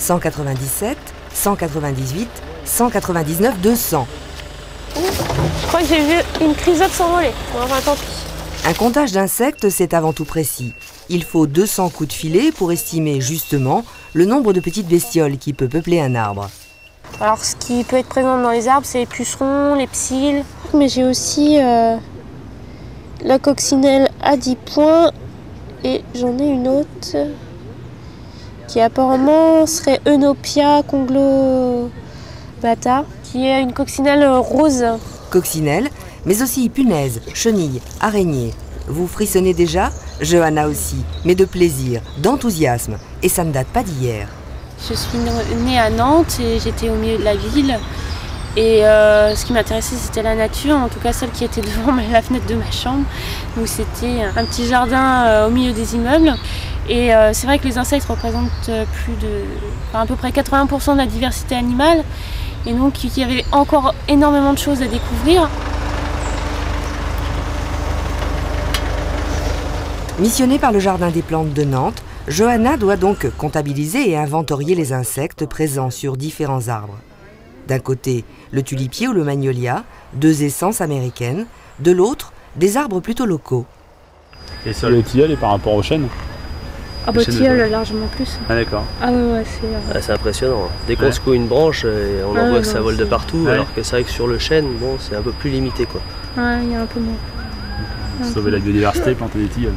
197, 198, 199, 200. Je crois que j'ai vu une chrysote s'envoler. Bon, enfin, tant pis. Un comptage d'insectes, c'est avant tout précis. Il faut 200 coups de filet pour estimer justement le nombre de petites bestioles qui peut peupler un arbre. Alors, ce qui peut être présent dans les arbres, c'est les pucerons, les psylles. Mais j'ai aussi la coccinelle à 10 points. Et j'en ai une autre qui apparemment serait Eunopia conglobata, qui est une coccinelle rose. Coccinelle, mais aussi punaises, chenilles, araignées. Vous frissonnez déjà? Johanna aussi, mais de plaisir, d'enthousiasme. Et ça ne date pas d'hier. Je suis née à Nantes et j'étais au milieu de la ville. Et ce qui m'intéressait, c'était la nature, en tout cas celle qui était devant la fenêtre de ma chambre. Donc c'était un petit jardin au milieu des immeubles. Et c'est vrai que les insectes représentent à peu près 80% de la diversité animale. Et donc il y avait encore énormément de choses à découvrir. Missionnée par le Jardin des plantes de Nantes, Johanna doit donc comptabiliser et inventorier les insectes présents sur différents arbres. D'un côté, le tulipier ou le magnolia, deux essences américaines, de l'autre, des arbres plutôt locaux. Et sur le tilleul et par rapport aux chênes? Ah bah tilleul largement plus. Ah d'accord. Ah ouais, c'est impressionnant. Dès qu'on secoue une branche, on en voit que ça vole de partout, alors que c'est vrai que sur le chêne, bon, c'est un peu plus limité quoi. Ouais, il y a un peu moins. Sauver la biodiversité, planter des tilleuls.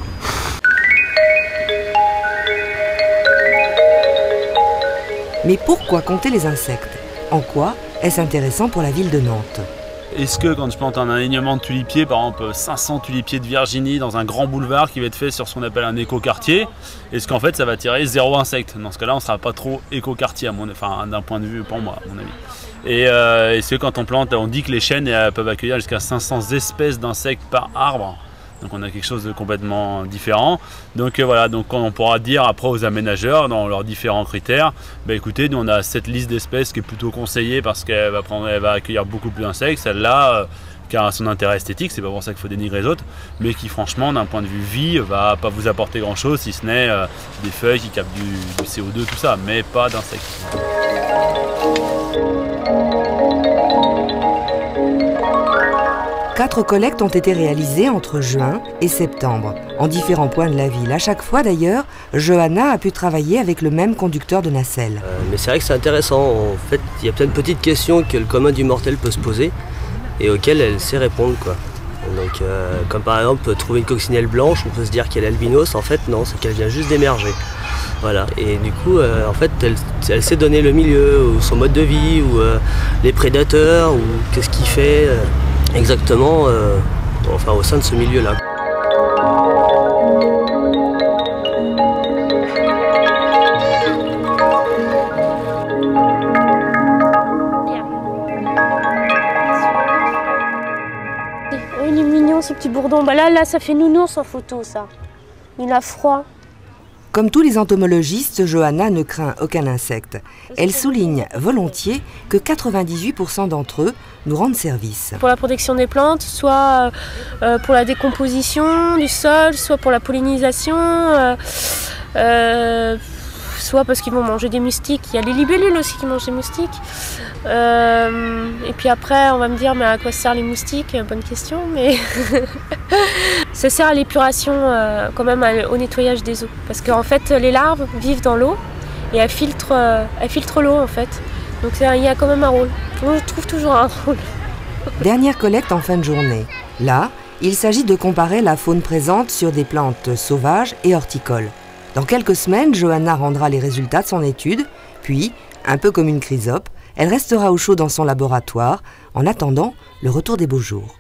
Mais pourquoi compter les insectes? En quoi est-ce intéressant pour la ville de Nantes? Est-ce que quand je plante un alignement de tulipiers, par exemple 500 tulipiers de Virginie dans un grand boulevard qui va être fait sur ce qu'on appelle un écoquartier, est-ce qu'en fait ça va attirer 0 insecte? Dans ce cas-là, on ne sera pas trop écoquartier, d'un point de vue pour moi, à mon avis. Et est-ce que quand on plante, on dit que les chênes peuvent accueillir jusqu'à 500 espèces d'insectes par arbre? Donc on a quelque chose de complètement différent. Donc voilà, donc on pourra dire après aux aménageurs dans leurs différents critères, bah écoutez, nous on a cette liste d'espèces qui est plutôt conseillée parce qu'elle va accueillir beaucoup plus d'insectes. Celle-là, qui a son intérêt esthétique, c'est pas pour ça qu'il faut dénigrer les autres, mais qui franchement d'un point de vue vie va pas vous apporter grand chose si ce n'est des feuilles qui captent du CO2, tout ça, mais pas d'insectes. 4 collectes ont été réalisées entre juin et septembre, en différents points de la ville. À chaque fois d'ailleurs, Johanna a pu travailler avec le même conducteur de nacelle. Mais c'est vrai que c'est intéressant. En fait, il y a plein de petites questions que le commun du mortel peut se poser et auxquelles elle sait répondre, quoi. Donc, comme par exemple, trouver une coccinelle blanche, on peut se dire qu'elle est albinos. En fait, non, c'est qu'elle vient juste d'émerger. Voilà. Et du coup, en fait, elle sait donner le milieu, ou son mode de vie, ou les prédateurs, ou qu'est-ce qu'il fait. Exactement, au sein de ce milieu-là. Oh, il est mignon ce petit bourdon. Bah là, ça fait nounours en photo, ça. Il a froid. Comme tous les entomologistes, Johanna ne craint aucun insecte. Elle souligne volontiers que 98% d'entre eux nous rendent service. Pour la protection des plantes, soit pour la décomposition du sol, soit pour la pollinisation, soit parce qu'ils vont manger des moustiques. Il y a les libellules aussi qui mangent des moustiques. Et puis après, on va me dire, mais à quoi servent les moustiques? Bonne question, mais ça sert à l'épuration, quand même au nettoyage des eaux. Parce qu'en fait, les larves vivent dans l'eau et elles filtrent l'eau en fait. Donc il y a quand même un rôle. On trouve toujours un rôle. Dernière collecte en fin de journée. Là, il s'agit de comparer la faune présente sur des plantes sauvages et horticoles. Dans quelques semaines, Johanna rendra les résultats de son étude, puis, un peu comme une chrysope, elle restera au chaud dans son laboratoire en attendant le retour des beaux jours.